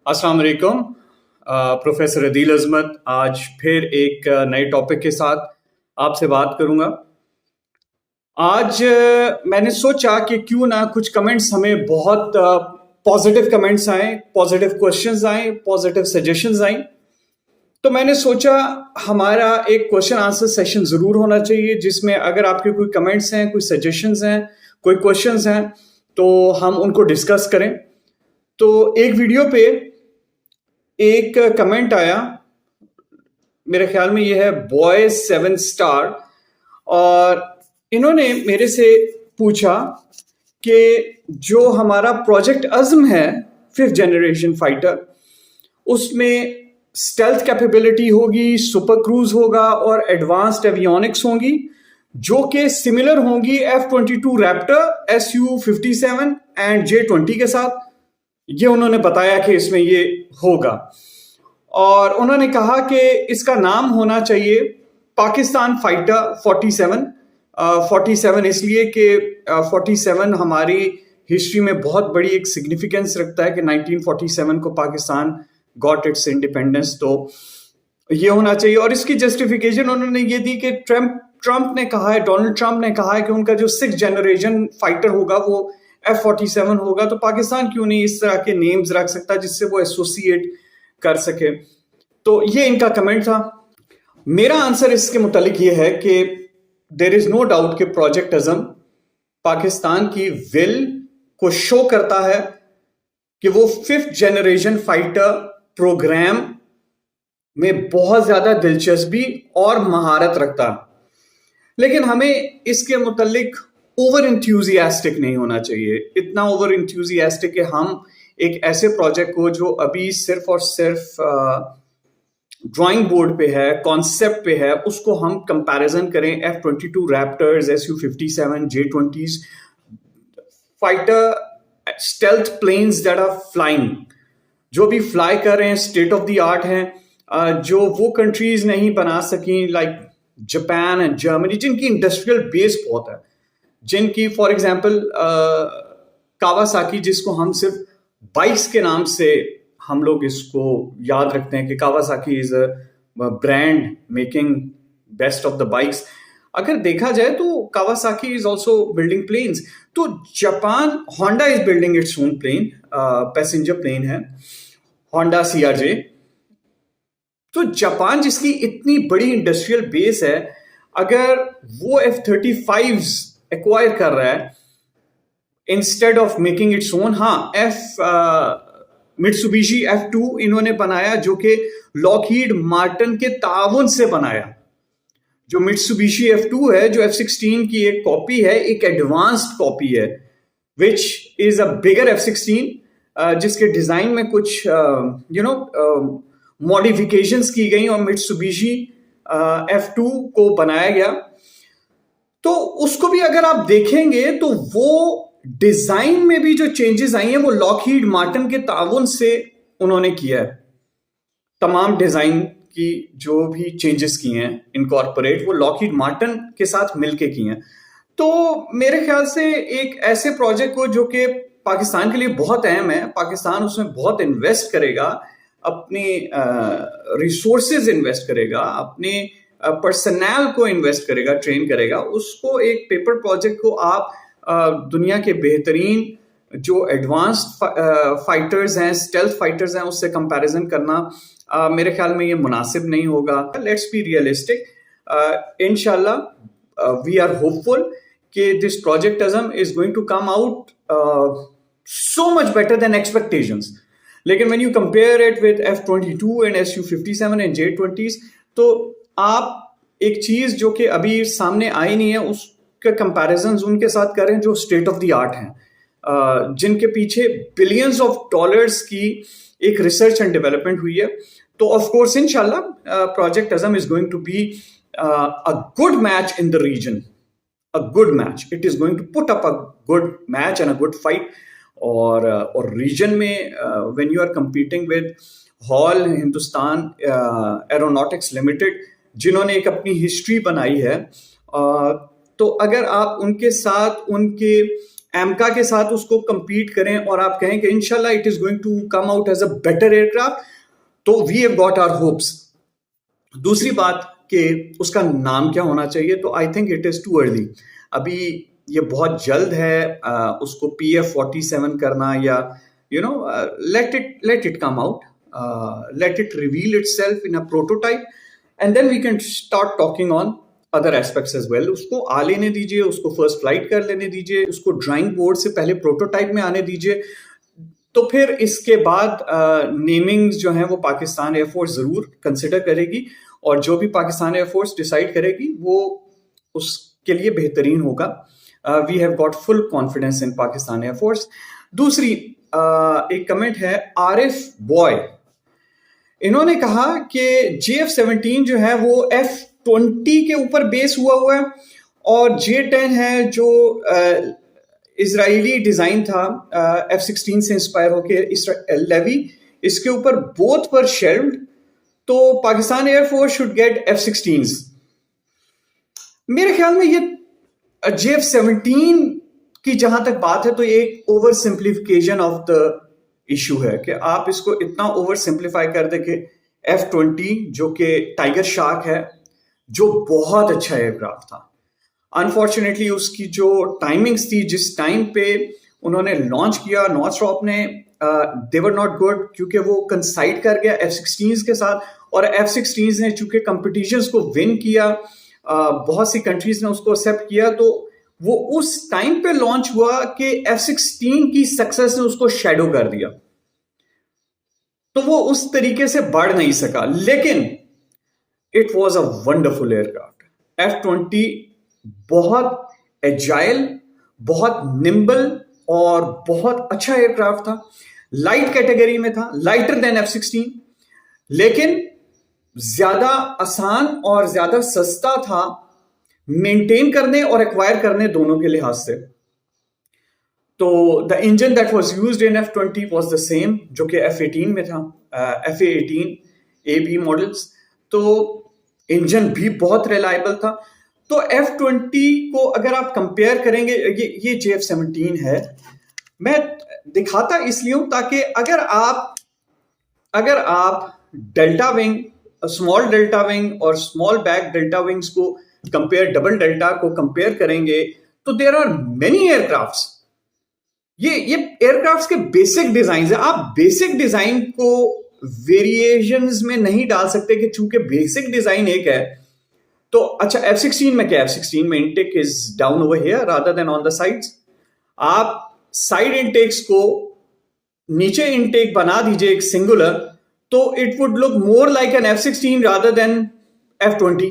अस्सलाम वालेकुम। प्रोफेसर अदील अज़मत आज फिर एक नए टॉपिक के साथ आपसे बात करूंगा। आज मैंने सोचा कि क्यों ना कुछ कमेंट्स हमें बहुत पॉजिटिव कमेंट्स आए, पॉजिटिव क्वेश्चंस आए, पॉजिटिव सजेशंस आए। तो मैंने सोचा हमारा एक क्वेश्चन आंसर सेशन ज़रूर होना चाहिए जिसमें अगर आपके कोई कमेंट्स हैं, कोई सजेशंस हैं, कोई क्वेश्चंस हैं तो हम उनको डिस्कस करें। तो एक वीडियो पे एक कमेंट आया, मेरे ख्याल में ये है बॉय 7 स्टार, और इन्होंने मेरे से पूछा कि जो हमारा प्रोजेक्ट अज़्म है 5th जनरेशन फाइटर, उसमें स्टेल्थ कैपेबिलिटी होगी, सुपर क्रूज होगा और एडवांस्ड एवियोनिक्स होंगी जो कि सिमिलर होंगी F-22 Raptor, Su-57 and J-20 के साथ। ये उन्होंने बताया कि इसमें ये होगा, और उन्होंने कहा कि इसका नाम होना चाहिए पाकिस्तान फाइटर 47। 47 इसलिए कि 47 हमारी हिस्ट्री में बहुत बड़ी एक सिग्निफिकेंस रखता है कि 1947 को पाकिस्तान गॉट इट्स इंडिपेंडेंस, तो ये होना चाहिए। और इसकी जस्टिफिकेशन उन्होंने ये दी कि ट्रंप ने कहा है, डोनाल्ड ट्रंप ने कहा है कि उनका जो 6th जनरेशन फाइटर होगा वो F-47 होगा, तो पाकिस्तान क्यों नहीं इस तरह के नेम्स रख सकता जिससे वो एसोसिएट कर सके। तो ये इनका कमेंट था। मेरा आंसर इसके मुतालिक ये है कि देयर इज नो डाउट कि प्रोजेक्ट अज़म पाकिस्तान की विल को शो करता है कि वो 5th जनरेशन फाइटर प्रोग्राम में बहुत ज्यादा दिलचस्पी और महारत रखता, लेकिन हमें इसके मुतालिक ओवर इंथ्यूजियास्टिक नहीं होना चाहिए। इतना ओवर इंथ्यूजियास्टिक कि हम एक ऐसे प्रोजेक्ट को जो अभी सिर्फ और सिर्फ ड्राइंग बोर्ड पे है, कॉन्सेप्ट पे है, उसको हम कंपैरिजन करें F-22 Raptors, Su-57, J-20s fighter stealth planes that are flying, जो भी फ्लाई कर रहे हैं, स्टेट ऑफ द आर्ट हैं, जो वो कंट्रीज नहीं बना सकी लाइक जापान एंड जर्मनी, जिनकी इंडस्ट्रियल बेस बहुत है, जिनकी फॉर एग्जांपल कावासाकी, जिसको हम सिर्फ बाइक्स के नाम से हम लोग इसको याद रखते हैं कि Kawasaki is a brand making best of the bikes. अगर देखा जाए तो Kawasaki is also building planes. तो Japan, Honda is building its own plane, passenger plane है होंडा CRJ। तो जापान जिसकी इतनी बड़ी इंडस्ट्रियल बेस है, अगर वो F-35s एक्वायर कर रहा है instead of making its own. हाँ, मित्सुबिशी F2 इन्होंने बनाया जो कि लॉकहीड मार्टिन के ताउन से बनाया। जो मित्सुबिशी F2 है, जो F-16 की एक कॉपी है, एक एडवांस्ड कॉपी है, which is a bigger F-16, जिसके डिजाइन में कुछ मॉडिफिकेशंस की गई और मित्सुबिशी F2 को बनाया गया। तो उसको भी अगर आप देखेंगे तो वो डिजाइन में भी जो चेंजेस आई हैं वो लॉकहीड मार्टिन के ताउन से उन्होंने किया है। तमाम डिजाइन की जो भी चेंजेस किए हैं इनकॉर्पोरेट, वो लॉकहीड मार्टिन के साथ मिलके किए हैं। तो मेरे ख्याल से एक ऐसे प्रोजेक्ट को जो कि पाकिस्तान के लिए बहुत अहम है, पाकिस्तान उसमें बहुत इन्वेस्ट करेगा, अपने रिसोर्सेज इन्वेस्ट करेगा, अपने पर्सनल को इन्वेस्ट करेगा, ट्रेन करेगा, उसको एक पेपर प्रोजेक्ट को आप दुनिया के बेहतरीन जो एडवांस्ड फाइटर्स हैं, स्टेल्थ फाइटर्स हैं, उससे कंपैरिजन करना मेरे ख्याल में ये मुनासिब नहीं होगा। Let's be realistic. इंशाल्लाह वी आर होपफुल कि this project Azm is going to come out so much better than expectations. लेकिन when you compare it with F-22 and Su-57 and J-20s, तो आप एक चीज जो कि अभी सामने आई नहीं है उसके कंपैरिजंस उनके साथ करें जो स्टेट ऑफ द आर्ट हैं, जिनके पीछे बिलियंस ऑफ डॉलर्स की एक रिसर्च एंड डेवलपमेंट हुई है। तो ऑफ कोर्स इंशाल्लाह project Azm is going to be a good match in the region, a good match. It is going to put up a good match and a good fight. और region में when you are competing with HAL Hindustan Aeronautics Limited, जिन्होंने एक अपनी history बनाई है, तो अगर आप उनके साथ उनके एमका के साथ उसको compete करें और आप कहें कि इंशाल्लाह it is going to come out as a better aircraft, तो we have got our hopes. दूसरी बात कि उसका नाम क्या होना चाहिए, तो I think it is too early. अभी ये बहुत जल्द है उसको PF-47 करना, या let it come out, let it reveal itself in a prototype, and then we can start talking on other aspects as well. उसको आ लेने दीजिए, उसको फर्स्ट फ्लाइट कर लेने दीजिए, उसको ड्राइंग बोर्ड से पहले प्रोटोटाइप में आने दीजिए, तो फिर इसके बाद नेमिंग्स जो हैं वो पाकिस्तान एयरफोर्स जरूर कंसिडर करेगी, और जो भी पाकिस्तान एयरफोर्स डिसाइड करेगी वो उसके लिए बेहतरीन होगा. We have got full confidence in Pakistan air force. दूसरी एक कमेंट है आरिफ बॉय, इन्होंने कहा कि JF-17 जो है वो F-20 के ऊपर बेस हुआ है, और J-10 है जो इजरायली डिजाइन था F-16 से इंस्पायर होकर लेवी, इसके ऊपर बोथ पर शेल्व्ड, तो Pakistan air force should get F-16s. मेरे ख्याल में ये JF-17 की जहां तक बात है तो ये एक over simplification of the issue है कि आप इसको इतना ओवर सिंप्लीफाई कर दे कि F-20 जो कि टाइगर शार्क है, जो बहुत अच्छा एयरक्राफ्ट था, अनफॉर्चुनेटली उसकी जो टाइमिंग्स थी, जिस टाइम पे उन्होंने लॉन्च किया नॉर्थरॉप ने, दे वर नॉट गुड, क्योंकि वो कंसाइड कर गया F-16s के साथ, और F-16s ने चूंकि कंपटीशंस को विन किया, बहुत सी कंट्रीज ने उसको एक्सेप्ट किया, तो वो उस टाइम पे लॉन्च हुआ कि F-16 की सक्सेस ने उसको शैडो कर दिया, तो वो उस तरीके से बढ़ नहीं सका. लेकिन it was a wonderful aircraft. F-20 बहुत एजाइल, बहुत निम्बल और बहुत अच्छा एयरक्राफ्ट था. लाइट कैटेगरी में था, लाइटर देन F-16, लेकिन ज्यादा आसान और ज्यादा सस्ता था मेंटेन करने और एक्वायर करने दोनों के लिहाज से. तो the engine that was used in F-20 was the same जो कि F-18 में था, FA-18 AB मॉडल्स, तो इंजन भी बहुत रिलायबल था. तो F-20 को अगर आप कंपेयर करेंगे, ये JF-17 है, मैं दिखाता इसलिए हूं ताकि अगर आप delta wing, small delta wing और स्मॉल बैक डेल्टा विंग्स को कंपेयर, डबल डेल्टा को कंपेयर करेंगे, तो देयर आर मेनी एयरक्राफ्ट्स. ये एयरक्राफ्ट्स के बेसिक डिजाइन है. आप बेसिक डिजाइन को वेरिएशंस में नहीं डाल सकते कि चूंकि बेसिक डिजाइन एक है. तो अच्छा, F-16 में क्या, F-16 में intake is down over here rather than on the sides. आप साइड इनटेक्स को नीचे इनटेक बना दीजिए एक सिंगुलर, तो it would look more like an F-16 rather than F-20.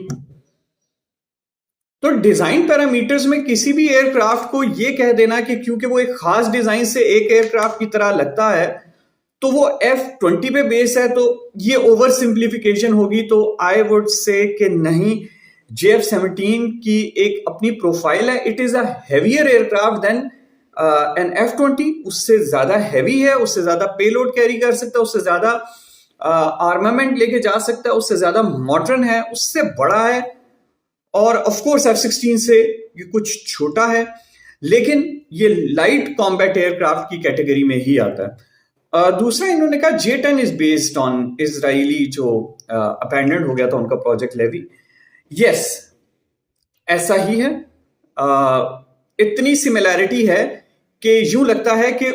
तो डिजाइन पैरामीटर्स में किसी भी एयरक्राफ्ट को यह कह देना कि क्योंकि वो एक खास डिजाइन से एक एयरक्राफ्ट की तरह लगता है तो वो F-20 पे बेस है, तो ये ओवर सिंप्लीफिकेशन होगी. तो आई वुड से कि नहीं, JF-17 की एक अपनी प्रोफाइल है. It is a heavier aircraft than an F-20. उससे ज्यादा हैवी है, उससे ज्यादा पेलोड कैरी कर सकता है, उससे ज्यादा आर्मामेंट लेके जा सकता है, उससे ज्यादा मॉडर्न है, उससे बड़ा है, और ऑफ कोर्स F-16 से ये कुछ छोटा है, लेकिन ये लाइट कॉम्बैट एयरक्राफ्ट की कैटेगरी में ही आता है. दूसरा इन्होंने कहा J-10 is based on Israeli जो अबैंडन हो गया था उनका प्रोजेक्ट लेवी. यस, ऐसा ही है. इतनी सिमिलैरिटी है कि यूं लगता है कि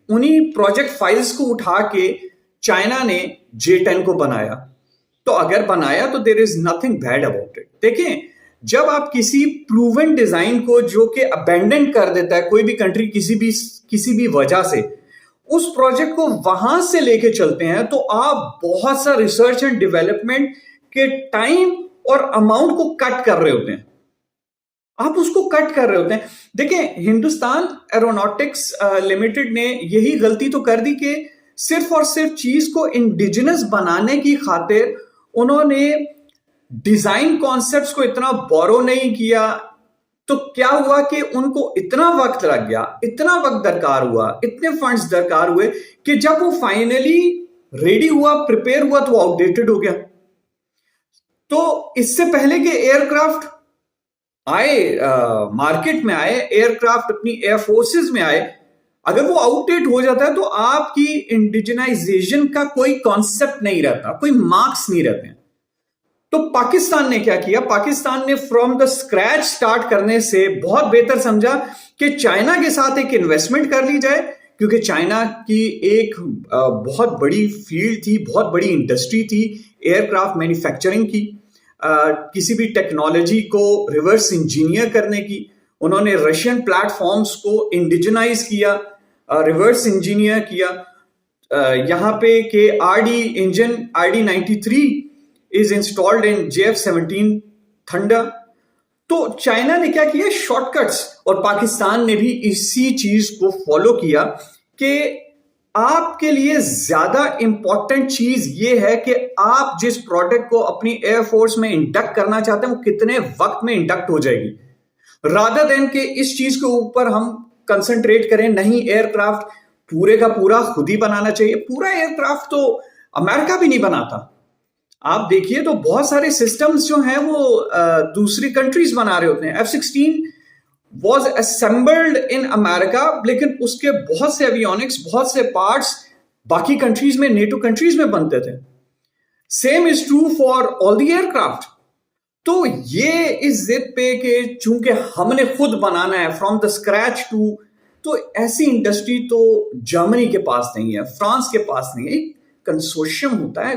उन्हीं प्रोजेक्ट फाइल्स को उठा के चाइना ने J-10 को बनाया. तो अगर बनाया तो there is nothing bad about it. देखें, जब आप किसी प्रूवन डिजाइन को जो कि अबैंडन कर देता है कोई भी कंट्री किसी भी वजह से, उस प्रोजेक्ट को वहां से लेके चलते हैं, तो आप बहुत सा रिसर्च एंड डेवलपमेंट के टाइम और अमाउंट को कट कर रहे होते हैं. आप उसको कट कर रहे होते हैं. देखें, हिंदुस्तान एरोनॉटिक्स लिमिटेड ने यही गलती तो कर दी कि सिर्फ और सिर्फ चीज को इंडिजिनस बनाने की खातिर उन्होंने डिजाइन कॉन्सेप्ट्स को इतना बोरो नहीं किया. तो क्या हुआ कि उनको इतना वक्त लग गया, इतना वक्त दरकार हुआ, इतने फंड्स दरकार हुए कि जब वो फाइनली रेडी हुआ, प्रिपेयर हुआ, तो आउटडेटेड हो गया. तो इससे पहले के एयरक्राफ्ट आए, मार्केट में आए, एयरक्राफ्ट अपनी एयरफोर्सेस में आए, अगर वो आउटडेट हो जाता है तो आपकी इंडिजिनाइजेशन का कोई कॉन्सेप्ट नहीं रहता, कोई मार्क्स नहीं रहते हैं। तो पाकिस्तान ने क्या किया, पाकिस्तान ने फ्रॉम द स्क्रैच स्टार्ट करने से बहुत बेहतर समझा कि चाइना के साथ एक इन्वेस्टमेंट कर ली जाए, क्योंकि चाइना की एक बहुत बड़ी फील्ड थी, बहुत बड़ी इंडस्ट्री थी एयरक्राफ्ट मैन्युफैक्चरिंग की, किसी भी टेक्नोलॉजी को रिवर्स इंजीनियर करने की। उन्होंने रशियन प्लेटफॉर्म्स को इंडिजिनाइज किया, रिवर्स इंजीनियर किया। यहाँ पे के RD engine RD-93 is installed in JF-17 thunder. तो चाइना ने क्या किया, शॉर्टकट्स, और पाकिस्तान ने भी इसी चीज को फॉलो किया कि आपके लिए ज्यादा इंपॉर्टेंट चीज ये है कि आप जिस प्रोडक्ट को अपनी एयरफोर्स में इंडक्ट करना चाहते हैं वो कितने वक्त में इंडक्ट हो जाएगी, रादर देन के इस चीज के ऊपर हम कंसंट्रेट करें। नहीं, एयरक्राफ्ट पूरे का पूरा खुद ही बनाना चाहिए। पूरा एयरक्राफ्ट तो अमेरिका भी नहीं बनाता। आप देखिए तो बहुत सारे सिस्टम्स जो हैं वो दूसरी कंट्रीज बना रहे होते हैं। F-16 was assembled in America, लेकिन उसके बहुत से एवियोनिक्स, बहुत से पार्ट्स बाकी कंट्रीज में, नेटो कंट्रीज में बनते थे। Same is true for all the aircraft. तो ये इस जिद पे कि चूंकि हमने खुद बनाना है फ्रॉम द स्क्रैच टू, तो ऐसी इंडस्ट्री तो जर्मनी के पास नहीं है, फ्रांस के पास नहीं है। कंसोर्शियम होता है,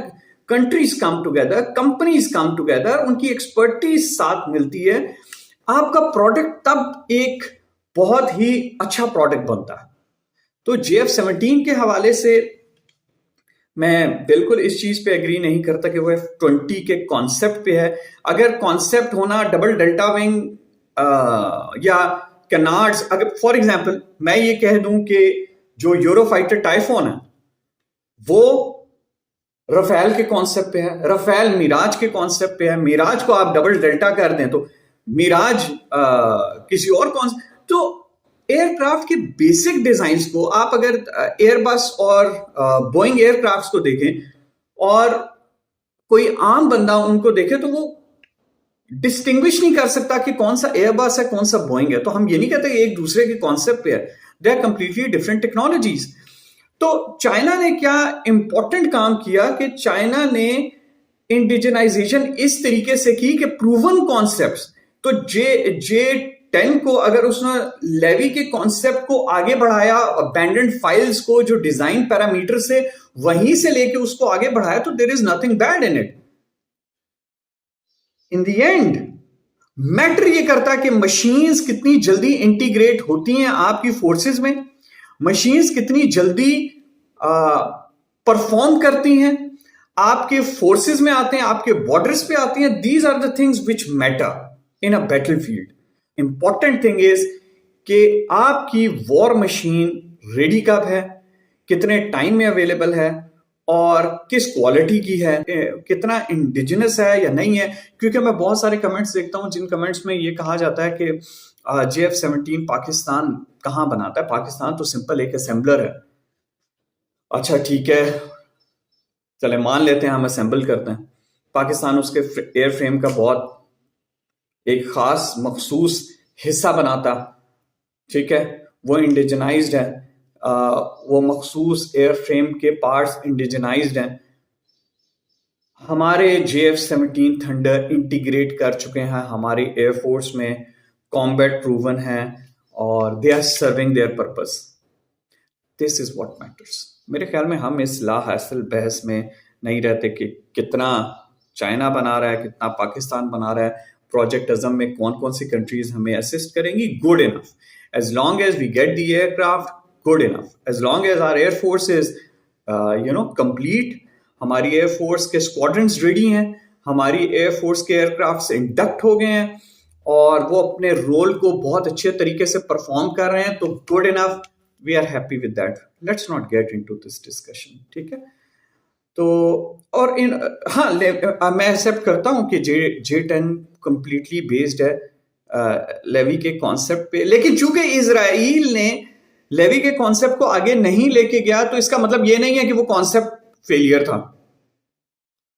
countries come together, companies come together, उनकी एक्सपर्टीज साथ मिलती है, आपका प्रोडक्ट तब एक बहुत ही अच्छा प्रोडक्ट बनता है। तो JF-17 के हवाले से मैं बिल्कुल इस चीज पे एग्री नहीं करता कि वो F-20 के कॉन्सेप्ट पे है। अगर कॉन्सेप्ट होना डबल डेल्टा विंग या कैनार्ड्स, अगर फॉर एग्जांपल मैं ये कह दूं कि जो यूरोफाइटर टाइफोन है वो रफेल के कॉन्सेप्ट पे है, रफेल मिराज के कॉन्सेप्ट पे है, मिराज को आप डबल डेल्टा कर दें तो मिराज किसी और कॉन्सेप्ट। तो एयरक्राफ्ट के बेसिक डिजाइन्स को आप अगर एयरबस और बोइंग एयरक्राफ्ट्स को देखें और कोई आम बंदा उनको देखे तो वो डिस्टिंग्विश नहीं कर सकता कि कौन सा एयरबस है, कौन सा बोइंग है। तो हम ये नहीं कहते एक दूसरे के कॉन्सेप्ट पे है, they are completely different technologies. तो चाइना ने क्या इंपॉर्टेंट काम किया कि चाइना ने इंडिजिनाइजेशन इस तरीके से की कि प्रूवन कॉन्सेप्ट्स, तो J-10 को अगर उसने लेवी के कॉन्सेप्ट को आगे बढ़ाया, अबैंडन्ड फाइल्स को जो डिजाइन पैरामीटर से वहीं से लेके उसको आगे बढ़ाया, तो there is nothing bad in it. In the end matter ये करता है कि मशीन्स कितनी जल्दी इंटीग्रेट होती हैं आपकी फोर्सेस में, मशीन्स कितनी जल्दी परफॉर्म करती हैं, आपके फोर्सेस में आते हैं, आपके बॉर्डर्स पे आती हैं। These are the things which matter in a battlefield. Important thing is कि आपकी वॉर मशीन रेडी कब है, कितने टाइम में अवेलेबल है और किस क्वालिटी की है, कितना इंडिजिनस है या नहीं है। क्योंकि मैं बहुत सारे कमेंट्स देखता हूं जिन कमेंट्स में ये कहा जाता है कि JF-17 पाकिस्तान कहां बनाता है, पाकिस्तान तो सिंपल एक असेंबलर है। अच्छा ठीक है, चले मान लेते हैं हम असेंबल करते हैं, पाकिस्तान उसके एयर फ्रेम का बहुत एक खास मखसूस हिस्सा बनाता, ठीक है, वो इंडिजिनाइज्ड है, वो मखसूस एयर फ्रेम के पार्ट्स इंडिजिनाइज्ड हैं। हमारे JF-17 थंडर इंटीग्रेट कर चुके हैं हमारी एयरफोर्स में, कॉम्बैट प्रूवन है और they are serving their purpose. This is what matters. मेरे ख्याल में हम इस लाहासिल बहस में नहीं रहते कि कितना चाइना बना रहा है, कितना पाकिस्तान बना रहा है, प्रोजेक्ट अज़म में कौन कौन सी कंट्रीज हमें असिस्ट करेंगी। Good enough, as long as we get the aircraft, good enough, as long as our air force is complete, हमारी एयरफोर्स के स्क्वाड्रन्स रेडी हैं, हमारी एयरफोर्स के एयरक्राफ्ट इंडक्ट हो गए हैं और वो अपने रोल को बहुत अच्छे तरीके से परफॉर्म कर रहे हैं, तो good enough, we are happy with that. Let's not get into this discussion, ठीक है। तो और मैं एक्सेप्ट करता हूं कि J-10 कंप्लीटली बेस्ड है लेवी के कॉन्सेप्ट पे, लेकिन चूंकि इजराइल ने लेवी के कॉन्सेप्ट को आगे नहीं लेके गया तो इसका मतलब ये नहीं है कि वो कॉन्सेप्ट फेलियर था,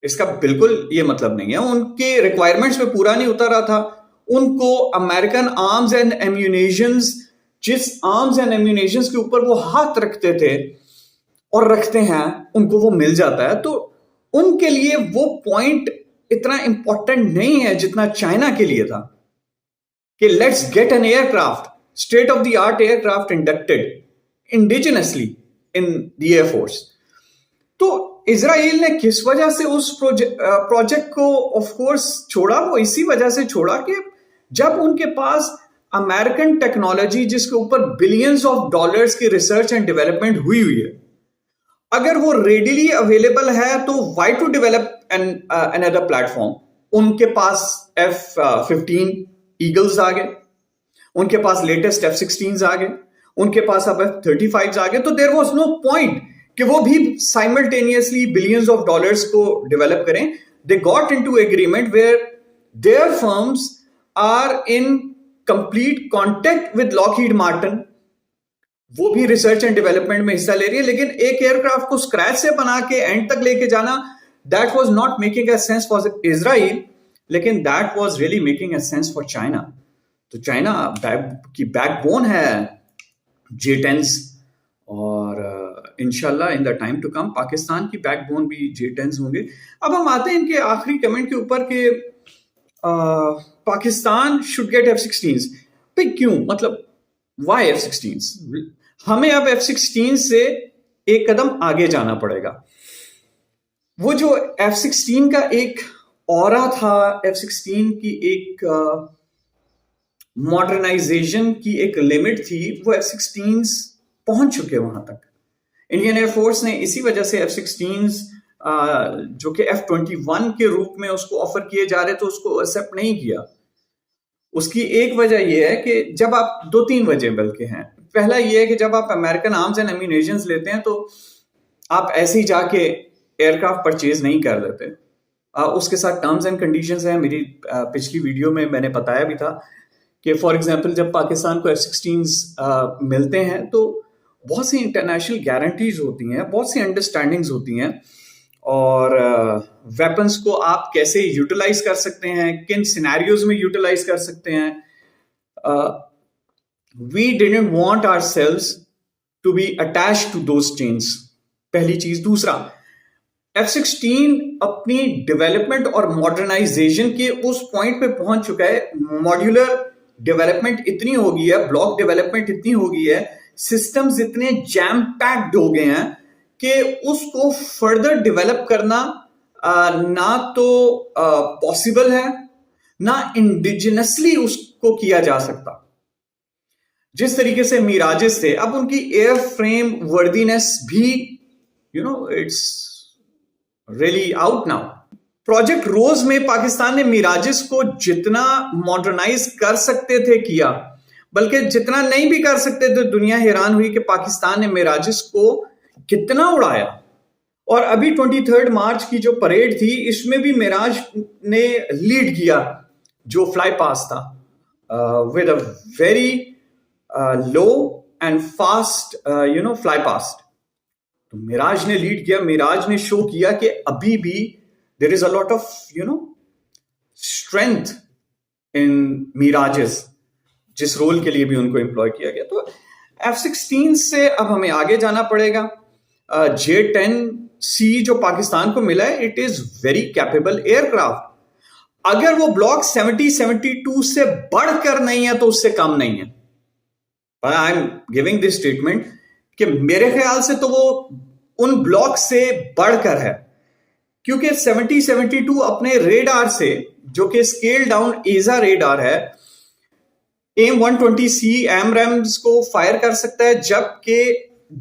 इसका बिल्कुल ये मतलब नहीं है। उनके रिक्वायरमेंट्स पे पूरा नहीं उतर रहा था, उनको अमेरिकन आर्म्स एंड एम्यूनेशंस, जिस आर्म्स एंड एम्यूनेशंस के ऊपर वो हाथ रखते थे और रखते हैं, उनको वो मिल जाता है। तो उनके लिए वो पॉइंट इतना इंपॉर्टेंट नहीं है जितना चाइना के लिए था कि let's get an aircraft, state of the art aircraft inducted indigenously in the air force. तो इजराइल ने किस वजह से उस प्रोजेक्ट को ऑफ कोर्स छोड़ा? वो इसी वजह से छोड़ा कि जब उनके पास अमेरिकन टेक्नोलॉजी, जिसके ऊपर बिलियंस ऑफ डॉलर्स की रिसर्च एंड डेवलपमेंट हुई है, अगर वो रेडिली अवेलेबल है, तो why to develop another platform? उनके पास F-15 ईगल्स आ गए, उनके पास लेटेस्ट F-16 आ गए, उनके पास अब F-35 आ गए। तो देयर वाज नो पॉइंट कि वो भी साइमल्टेनियसली बिलियंस ऑफ डॉलर्स को डेवलप करें। They got into agreement where their firms are in complete contact with Lockheed Martin. वो भी रिसर्च एंड डेवलपमेंट में हिस्सा ले रही है, लेकिन एक एयरक्राफ्ट को स्क्रैच से बना के एंड तक लेके जाना, that was not making a sense for Israel, लेकिन that was really making a sense for China. तो चाइना की बैकबोन है J-10s, और इंशाल्लाह in the time to come Pakistan की बैकबोन भी J-10s होंगे। अब हम आते हैं इनके आखिरी कमेंट के ऊपर कि पाकिस्तान शुड गेट F-16s। भाई क्यों, मतलब वाई F-16s? हमें अब F-16 से एक कदम आगे जाना पड़ेगा। वो जो F-16 का एक ऑरा था, F-16 की एक मॉडर्नाइजेशन की एक लिमिट थी, वो F-16s पहुंच चुके वहां तक। इंडियन एयरफोर्स ने इसी वजह से F-16s जो कि F-21 के रूप में उसको ऑफर किए जा रहे थे, उसको एक्सेप्ट नहीं किया। उसकी एक वजह यह है कि जब आप, दो तीन वजह बल्कि हैं। पहला यह है कि जब आप अमेरिकन आर्म्स एंड एम्यूनेशंस लेते हैं, तो आप ऐसे ही जाके एयरक्राफ्ट परचेज नहीं कर लेते। उसके साथ टर्म्स एंड कंडीशंस हैं। मेरी पिछली वीडियो में मैंने बताया भी था कि फॉर एग्जांपल जब पाकिस्तान को F-16s मिलते हैं, तो बहुत सी इंटरनेशनल गारंटीज होती हैं, बहुत सी अंडरस्टैंडिंग्स होती हैं, और वेपन्स को आप कैसे यूटिलाइज कर सकते हैं, किन सिनेरियोज में यूटिलाइज कर सकते हैं। We didn't want ourselves to be attached to those chains, पहली चीज। दूसरा, F-16 अपनी डेवलपमेंट और मॉडर्नाइजेशन के उस पॉइंट पे पहुंच चुका है। मॉड्यूलर डेवलपमेंट इतनी हो गई है, ब्लॉक डेवलपमेंट इतनी हो गई है, सिस्टम्स इतने जैम पैक्ड हो गए हैं कि उसको फर्दर डेवलप करना ना तो पॉसिबल है, ना इंडिजिनसली उसको किया जा सकता। जिस तरीके से मिराजेस थे, अब उनकी एयर फ्रेम वर्दीनेस भी it's really out now. Project Rose में पाकिस्तान ने मिराजेस को जितना मॉडर्नाइज कर सकते थे किया, बल्कि जितना नहीं भी कर सकते थे, दुनिया हैरान हुई कि पाकिस्तान ने मिराजेस को कितना उड़ाया। और अभी 23 मार्च की जो परेड थी, इसमें भी मिराज ने लीड किया, जो फ्लाई पास था with a very low and fast fly past. तो मिराज ने लीड किया, मिराज ने शो किया कि अभी भी there is a lot of strength in Mirages, जिस रोल के लिए भी उनको एम्प्लॉय किया गया। तो F-16 से अब हमें आगे जाना पड़ेगा। J-10C जो पाकिस्तान को मिला है, it is very capable aircraft. अगर वो ब्लॉक 70-72 से बढ़कर नहीं है तो उससे कम नहीं है। I am giving this statement कि मेरे ख्याल से तो वो उन ब्लॉक से बढ़कर है, क्योंकि 70-72 अपने रेडार से, जो कि स्केल डाउन एजा रेडार है, AIM-120C AMRAAMs को फायर कर सकता है, जबकि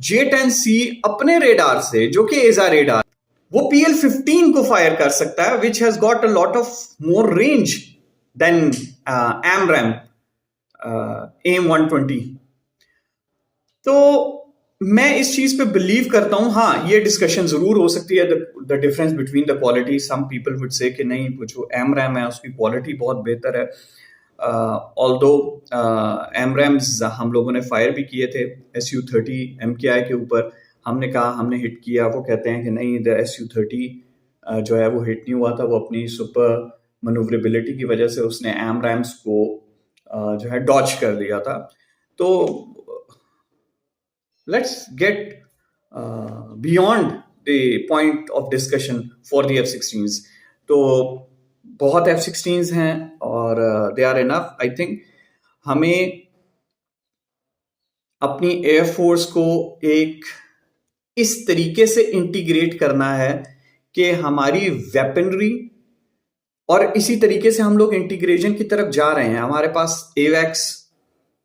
J-10C अपने रेडार से, जो कि एजा रेडार, वो PL-15 को फायर कर सकता है, which has got a lot of more range than AMRAAM AIM-120। तो मैं इस चीज पे बिलीव करता हूं। हाँ, ये डिस्कशन जरूर हो सकती है, the difference between the quality. Some people would say कि नहीं, वो जो AMRAAM है उसकी क्वालिटी बहुत बेहतर है। ऑल्दो AMRAAMs हम लोगों ने फायर भी किए थे Su-30 MKI के ऊपर। हमने कहा हमने हिट किया, वो कहते हैं कि नहीं, द Su-30 जो है वो हिट नहीं हुआ था, वो अपनी सुपर मनूवरेबिलिटी की वजह से उसने एमरैम्स को जो है डॉच कर दिया था। तो let's get beyond the point of discussion for the F-16s। तो बहुत F-16s हैं और they are enough. I think हमें अपनी एयरफोर्स को एक इस तरीके से इंटीग्रेट करना है कि हमारी वेपनरी, और इसी तरीके से हम लोग इंटीग्रेशन की तरफ जा रहे हैं। हमारे पास AWACS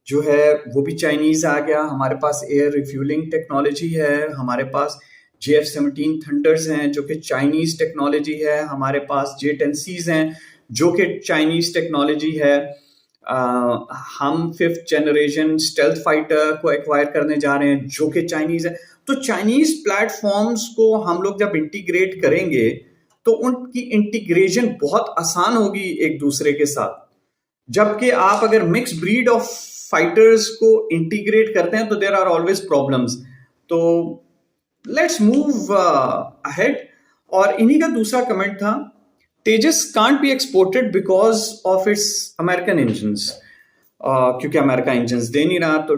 जो है वो भी चाइनीज आ गया, हमारे पास एयर रिफ्यूलिंग टेक्नोलॉजी है, हमारे पास JF-17 थंडर्स हैं जो कि चाइनीज टेक्नोलॉजी है, हमारे पास J-10Cs हैं जो कि चाइनीज टेक्नोलॉजी है। हम 5th जनरेशन स्टेल्थ फाइटर को एक्वायर करने जा रहे हैं जो कि चाइनीज है। तो चाइनीज प्लेटफॉर्म्स को हम लोग जब इंटीग्रेट करेंगे तो उनकी इंटीग्रेशन बहुत आसान होगी एक दूसरे के साथ। जबकि आप अगर मिक्स ब्रीड ऑफ फाइटर्स को इंटीग्रेट करते हैं तो देयर आर ऑलवेज प्रॉब्लम्स। तो लेट्स मूव अहेड। और इन्हीं का दूसरा कमेंट था, Tejas can't be exported because of its American engines. क्योंकि अमेरिका इंजन्स दे नहीं रहा तो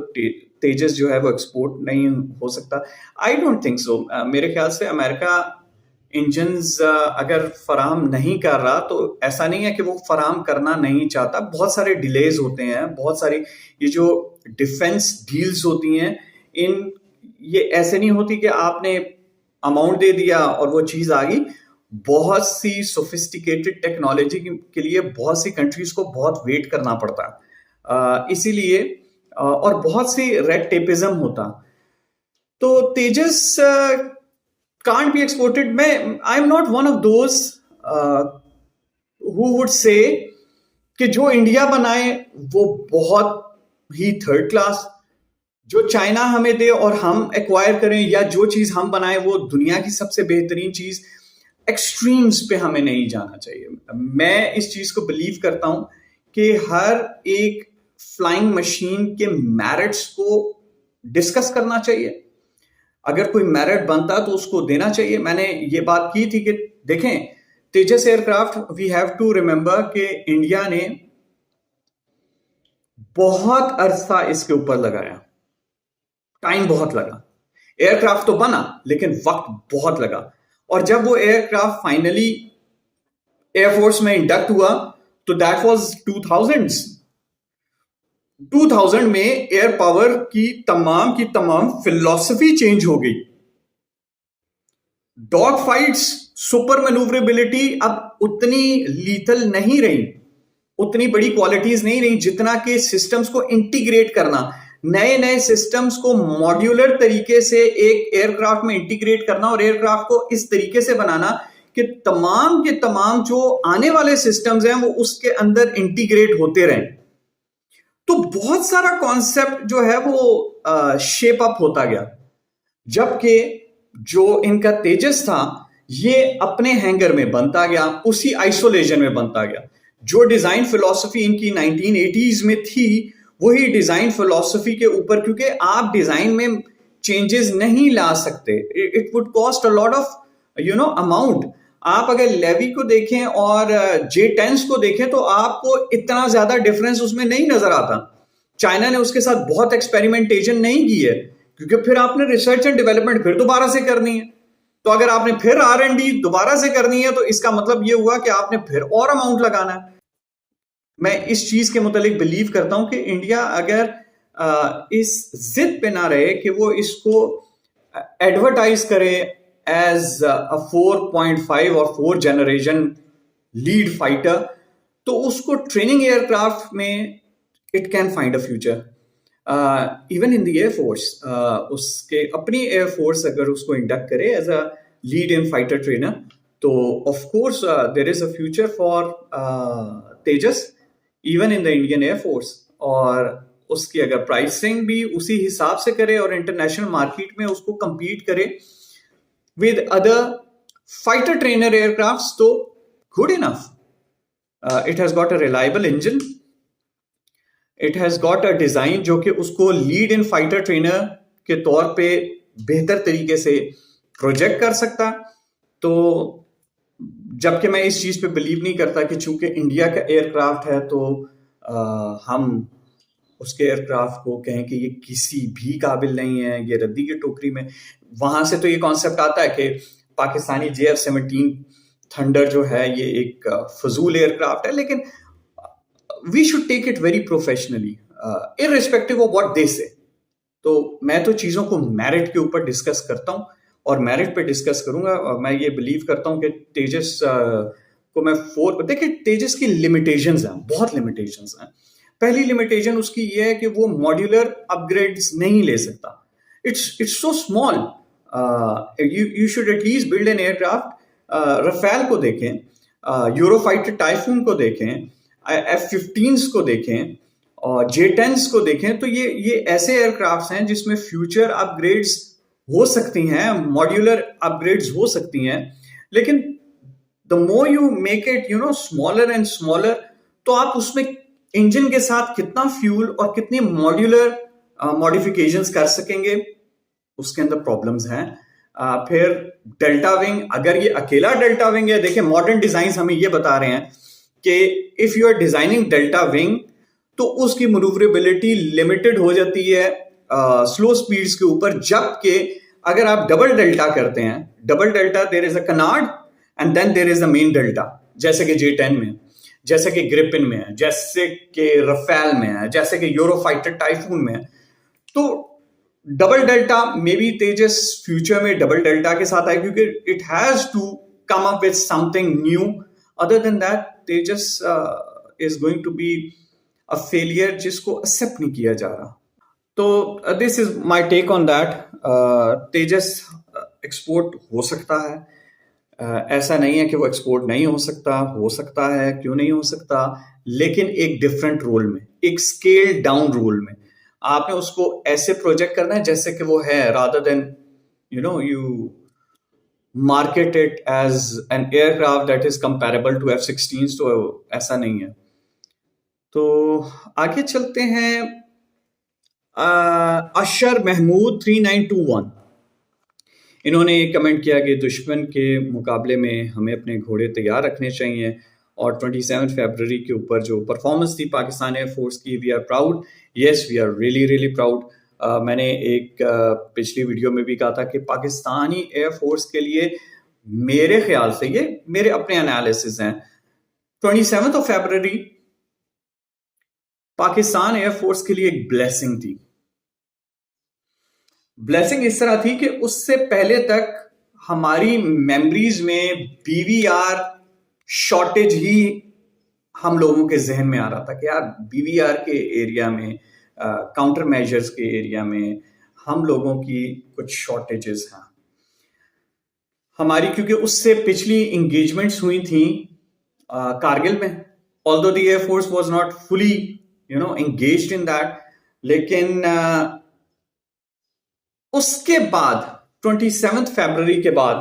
तेजस जो है वो एक्सपोर्ट नहीं हो सकता। I don't think so. मेरे ख्याल से अमेरिका इंजन्स अगर फराहम नहीं कर रहा तो ऐसा नहीं है कि वो फराहम करना नहीं चाहता। बहुत सारे डिलेज होते हैं, बहुत सारी ये जो डिफेंस डील्स होती हैं ये ऐसे नहीं होती कि आपने अमाउंट दे दिया और वो चीज आ गई। बहुत सी सोफिस्टिकेटेड टेक्नोलॉजी के लिए बहुत सी कंट्रीज को बहुत वेट करना पड़ता है, इसीलिए और बहुत सी रेड टेपिज्म होता। तो तेजस can't be exported। I am not one of those who would say कि जो इंडिया बनाए वो बहुत ही थर्ड क्लास, जो चाइना हमें दे और हम एक्वायर करें, या जो चीज हम बनाए वो दुनिया की सबसे बेहतरीन चीज। एक्सट्रीम्स पे हमें नहीं जाना चाहिए। मैं इस चीज को बिलीव करता हूं कि हर एक फ्लाइंग मशीन के मेरिट्स को डिस्कस करना चाहिए। अगर कोई मेरिट बनता तो उसको देना चाहिए। मैंने ये बात की थी कि देखें, Tejas aircraft, we have to remember कि इंडिया ने बहुत अरसा इसके ऊपर लगाया, टाइम बहुत लगा। एयरक्राफ्ट तो बना लेकिन वक्त बहुत लगा। और जब वो एयरक्राफ्ट फाइनली एयरफोर्स में इंडक्ट हुआ तो दैट वाज 2000 में एयर पावर की तमाम फिलॉसफी चेंज हो गई। डॉग फाइट्स, सुपर मैन्यूवरेबिलिटी अब उतनी लीथल नहीं रही, उतनी बड़ी क्वालिटीज नहीं रही जितना कि सिस्टम्स को इंटीग्रेट करना, नए नए सिस्टम्स को मॉड्यूलर तरीके से एक एयरक्राफ्ट में इंटीग्रेट करना और एयरक्राफ्ट को इस तरीके से बनाना कि तमाम के तमाम जो आने वाले सिस्टम्स हैं वो उसके अंदर इंटीग्रेट होते रहें। तो बहुत सारा कॉन्सेप्ट जो है वो शेप अप होता गया। जबकि जो इनका तेजस था ये अपने हैंगर में बनता गया, उसी आइसोलेशन में बनता गया। जो डिजाइन फिलॉसफी इनकी 1980s में थी वही डिजाइन फिलॉसफी के ऊपर, क्योंकि आप डिजाइन में चेंजेस नहीं ला सकते, it would cost a lot of amount. आप अगर लेवी को देखें और J-10s को देखें तो आपको इतना ज्यादा डिफरेंस उसमें नहीं नजर आता। चाइना ने उसके साथ बहुत एक्सपेरिमेंटेशन नहीं की है, क्योंकि फिर आपने रिसर्च एंड डेवलपमेंट फिर दोबारा से करनी है। तो अगर आपने फिर R&D दोबारा से करनी है तो इसका मतलब ये हुआ कि आपने फिर और अमाउंट लगाना है। मैं इस चीज के मुतालिक बिलीव करता हूं कि इंडिया अगर इस जिद पे ना रहे कि वो इसको एडवर्टाइज करे एज अ 4.5 और 4 जनरेशन लीड फाइटर, तो उसको ट्रेनिंग एयरक्राफ्ट में it can find a future. Even in the air force, उसके अपनी एयरफोर्स अगर उसको इंडक्ट करे as a lead in fighter trainer तो of course there is a future for Tejas even in the Indian air force. और उसकी अगर प्राइसिंग भी उसी हिसाब से करे और इंटरनेशनल मार्केट में उसको compete करे with other fighter trainer aircrafts, तो good enough. It has got a reliable engine. It has got a design जो कि उसको lead in fighter trainer के तौर पे बेहतर तरीके से प्रोजेक्ट कर सकता। तो जबकि मैं इस चीज़ पे बिलीव नहीं करता कि चूंकि इंडिया का एयरक्राफ्ट है तो हम उसके एयरक्राफ्ट को कहें कि ये किसी भी काबिल नहीं है, ये रद्दी की टोकरी में। वहां से तो ये कॉन्सेप्ट आता है कि पाकिस्तानी JF-17 थंडर जो है ये एक फजूल एयरक्राफ्ट है, लेकिन we should take it very professionally irrespective of what they say. तो मैं तो चीज़ों को मेरिट के ऊपर डिस्कस करता हूँ और मेरिट पे डिस्कस करूंगा। मैं ये बिलीव करता हूँ कि तेजस को मैं देखिए तेजस की लिमिटेशंस हैं, बहुत लिमिटेशंस हैं। पहली लिमिटेशन उसकी ये है कि वो मॉड्यूलर अपग्रेड्स नहीं ले सकता। It's so small. You should at least build an aircraft. Rafale को देखें, यूरोफाइटर टाइफून को देखें, F-15s को देखें और J-10s को देखें, तो ये ऐसे एयरक्राफ्ट्स हैं जिसमें फ्यूचर अपग्रेड्स हो सकती हैं, मॉड्यूलर अपग्रेड्स हो सकती हैं, लेकिन the more you make it smaller and smaller, तो आप उसमें इंजन के साथ कितना फ्यूल और कितनी मॉड्यूलर मॉडिफिकेशंस कर सकेंगे, उसके अंदर प्रॉब्लम्स हैं। फिर डेल्टा विंग, अगर ये अकेला डेल्टा विंग है, देखिए मॉडर्न डिजाइन हमें ये बता रहे हैं कि if you are designing delta wing तो उसकी मैन्यूवरेबिलिटी लिमिटेड हो जाती है स्लो स्पीड्स के ऊपर, जबकि अगर आप डबल डेल्टा करते हैं, double delta there is a canard and then there is a main delta, जैसे कि J-10 में, जैसे कि ग्रिपिन में है, जैसे कि रफेल में है, जैसे कि यूरोफाइटर टाइफून में है। तो double delta maybe Tejas future में डबल डेल्टा के साथ आए, क्योंकि it has to come up with something new. Other than that Tejas is going to be a failure जिसको एक्सेप्ट नहीं किया जा रहा। तो this is my take on that. Tejas export हो सकता है, ऐसा नहीं है कि वो एक्सपोर्ट नहीं हो सकता है, क्यों नहीं हो सकता, लेकिन एक डिफरेंट रोल में, एक स्केल डाउन रोल में। आपने उसको ऐसे प्रोजेक्ट करना है जैसे कि वो है, rather than you market it as an aircraft that is comparable to F-16। तो ऐसा नहीं है। तो आगे चलते हैं। अशर महमूद 3921, इन्होंने कमेंट किया कि दुश्मन के मुकाबले में हमें अपने घोड़े तैयार रखने चाहिए, और 27 फरवरी के ऊपर जो परफॉर्मेंस थी पाकिस्तान एयरफोर्स की, we are proud. Yes, we are really really proud. मैंने एक पिछली वीडियो में भी कहा था कि पाकिस्तानी एयरफोर्स के लिए, मेरे ख्याल से, ये मेरे अपने एनालिसिस हैं, 27 फरवरी पाकिस्तान एयरफोर्स के लिए एक ब्लेसिंग थी। ब्लेसिंग इस तरह थी कि उससे पहले तक हमारी मेमोरीज में BVR शॉर्टेज ही हम लोगों के जहन में आ रहा था कि यार BVR के एरिया में, काउंटर मेजर्स के एरिया में हम लोगों की कुछ शॉर्टेजेस हैं हमारी, क्योंकि उससे पिछली इंगेजमेंट्स हुई थी कारगिल में, although the air force was not fully engaged in that, लेकिन उसके बाद 27 फरवरी के बाद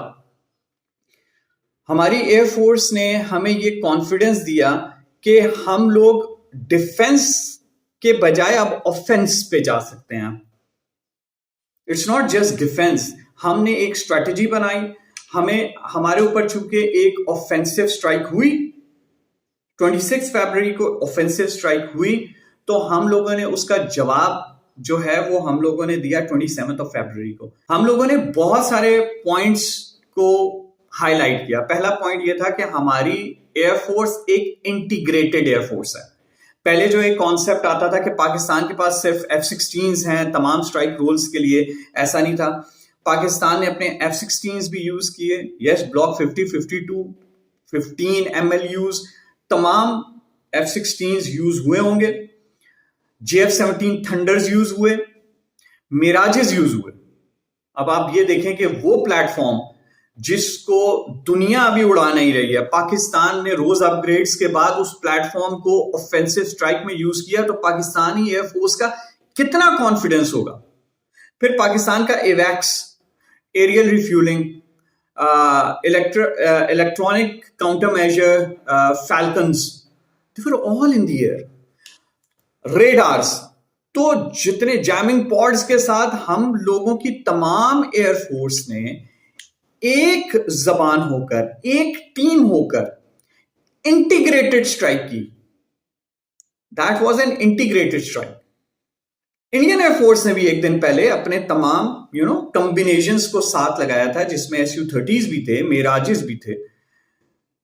हमारी एयरफोर्स ने हमें ये कॉन्फिडेंस दिया कि हम लोग डिफेंस के बजाय अब ऑफेंस पे जा सकते हैं। इट्स नॉट जस्ट डिफेंस, हमने एक स्ट्रेटजी बनाई, हमें हमारे ऊपर चूंकि एक ऑफेंसिव स्ट्राइक हुई, 26 फरवरी को ऑफेंसिव स्ट्राइक हुई, तो हम लोगों ने उसका जवाब जो है वो हम लोगों ने दिया 27 फरवरी को। हम लोगों ने बहुत सारे पॉइंट्स को हाईलाइट किया। पहला पॉइंट ये था कि हमारी एयरफोर्स एक इंटीग्रेटेड एयरफोर्स है। पहले जो एक कॉन्सेप्ट आता था कि पाकिस्तान के पास सिर्फ F-16s हैं तमाम स्ट्राइक रोल्स के लिए, ऐसा नहीं था। पाकिस्तान ने अपने F-16s भी यूज किए, यस, ब्लॉक 50, 52, 15 MLUs, तमाम F-16s यूज हुए होंगे, JF-17 थंडर्स यूज हुए, मिराजेस यूज हुए। अब आप ये देखें कि वो प्लेटफॉर्म जिसको दुनिया अभी उड़ा नहीं रही है, पाकिस्तान ने रोज अपग्रेड्स के बाद उस प्लेटफॉर्म को ऑफेंसिव स्ट्राइक में यूज किया, तो पाकिस्तानी एयरफोर्स का कितना कॉन्फिडेंस होगा। फिर पाकिस्तान का एवैक्स, aerial refuelling, electronic counter measure, falcons, they were all in the air. Radars, तो जितने जैमिंग पॉड्स के साथ हम लोगों की तमाम एयरफोर्स ने एक जबान होकर, एक टीम होकर इंटीग्रेटेड स्ट्राइक की। That was an integrated strike. Indian air force ने भी एक दिन पहले अपने तमाम कॉम्बिनेशंस को साथ लगाया था, जिसमें SU-30s भी थे, मिराजेस भी थे।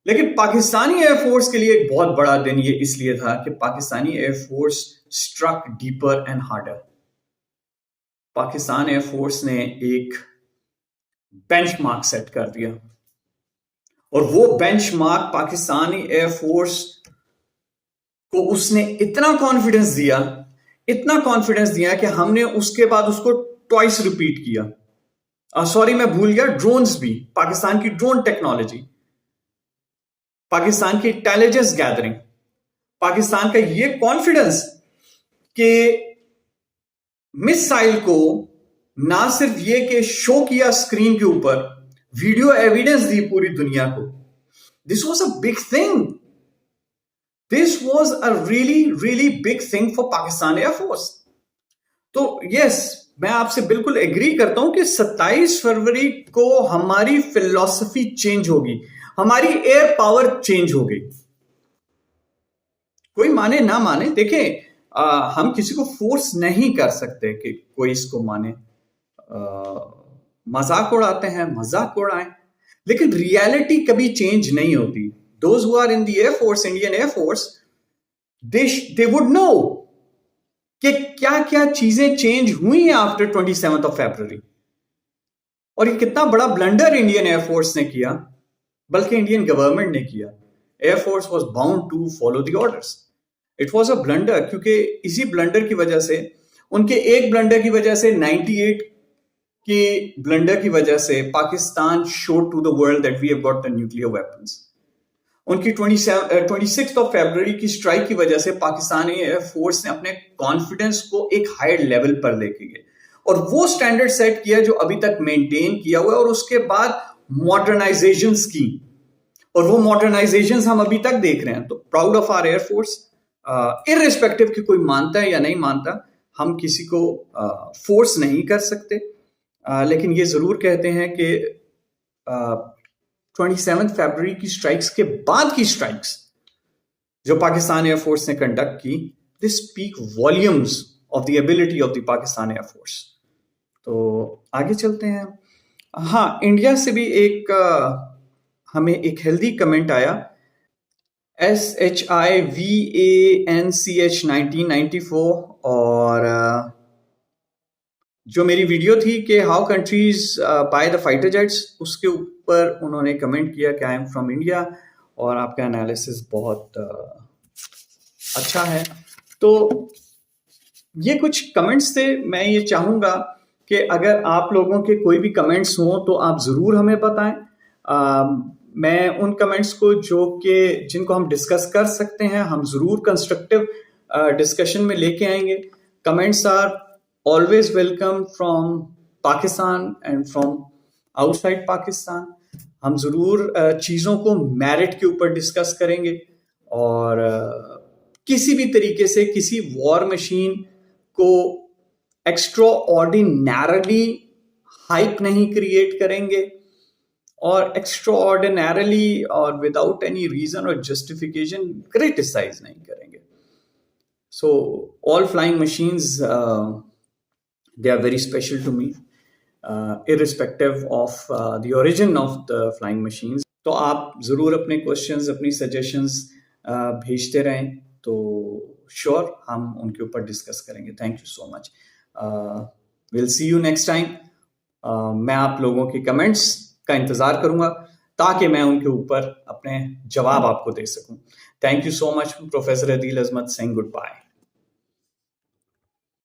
लेकिन पाकिस्तानी एयरफोर्स के लिए एक बहुत बड़ा दिन ये इसलिए था कि Pakistani air force struck deeper and harder. Pakistan air force ने एक बेंचमार्क सेट कर दिया, और वो बेंचमार्क पाकिस्तानी एयरफोर्स को उसने इतना कॉन्फिडेंस दिया कि हमने उसके बाद उसको ट्वाइस रिपीट किया। सॉरी, मैं भूल गया, ड्रोन्स भी, पाकिस्तान की ड्रोन टेक्नोलॉजी, पाकिस्तान की इंटेलिजेंस गैदरिंग, पाकिस्तान का ये कॉन्फिडेंस कि मिसाइल को ना सिर्फ ये कि शो किया स्क्रीन के ऊपर, वीडियो एविडेंस दी पूरी दुनिया को। This was a big thing. This was a really big thing for Pakistan air force. तो यस, मैं आपसे बिल्कुल एग्री करता हूं कि 27 फरवरी को हमारी फिलॉसफी चेंज होगी, हमारी एयर पावर चेंज होगी। कोई माने ना माने, देखें, हम किसी को फोर्स नहीं कर सकते कि कोई इसको माने। मजाक उड़ाते हैं, मजाक उड़ाएं, लेकिन रियलिटी कभी चेंज नहीं होती। Those who are in the Air Force, Indian Air Force, they would know कि क्या क्या चीजें चेंज हुई हैं आफ्टर 27th of February। और ये कितना बड़ा ब्लंडर इंडियन एयरफोर्स ने किया, बल्कि इंडियन गवर्नमेंट ने किया। Air force was bound to follow the orders. It was a blunder, क्योंकि इसी ब्लंडर की वजह से, उनके एक ब्लंडर की वजह से, 98 की ब्लंडर की वजह से, Pakistan showed to the world that we have got the nuclear weapons. उनकी 26 ऑफ फरवरी की स्ट्राइक की वजह से पाकिस्तानी एयरफोर्स ने अपने कॉन्फिडेंस को एक हायर लेवल पर लेके गए, और वो स्टैंडर्ड सेट किया जो अभी तक मेंटेन किया हुआ है। और उसके बाद मॉडर्नाइजेशंस की, और वो मॉडर्नाइजेशंस हम अभी तक देख रहे हैं। तो proud of our air force, irrespective कि कोई मानता है या नहीं मानता, हम किसी को फोर्स नहीं कर सकते, लेकिन ये जरूर कहते हैं कि 27 फरवरी की स्ट्राइक्स के बाद की स्ट्राइक्स जो पाकिस्तान एयरफोर्स ने कंडक्ट की, this speak volumes of the ability of the Pakistan air force. तो आगे चलते हैं। हाँ, इंडिया से भी हमें एक हेल्दी कमेंट आया, SHIVANCH 1994, और जो मेरी वीडियो थी कि how countries by the fighter jets, उसके ऊपर उन्होंने कमेंट किया कि आई एम फ्रॉम इंडिया, और आपका एनालिसिस बहुत अच्छा है। तो ये कुछ कमेंट्स थे। मैं ये चाहूँगा कि अगर आप लोगों के कोई भी कमेंट्स हों तो आप ज़रूर हमें बताएं। मैं उन कमेंट्स को जिनको हम डिस्कस कर सकते हैं, हम ज़रूर कंस्ट्रक्टिव डिस्कशन में लेके आएंगे। Comments are always welcome from Pakistan and from outside Pakistan। हम जरूर चीजों को मेरिट के ऊपर डिस्कस करेंगे, और किसी भी तरीके से किसी वॉर मशीन को एक्स्ट्रा ऑर्डिनरली हाइप नहीं क्रिएट करेंगे, और एक्स्ट्रा ऑर्डिनरली और विदाउट एनी रीजन और जस्टिफिकेशन क्रिटिसाइज नहीं करेंगे। So all flying machines, they are very special to me, irrespective of the origin of the flying machines। तो आप ज़रूर अपने क्वेश्चंस, अपनी सजेशंस भेजते रहें, तो श्योर हम उनके ऊपर डिस्कस करेंगे। Thank you so much. Will see you next time. मैं आप लोगों के कमेंट्स का इंतज़ार करूँगा ताकि मैं उनके ऊपर अपने जवाब आपको दे सकूँ। Thank you so much. Professor Adeel Azmat Singh, good bye.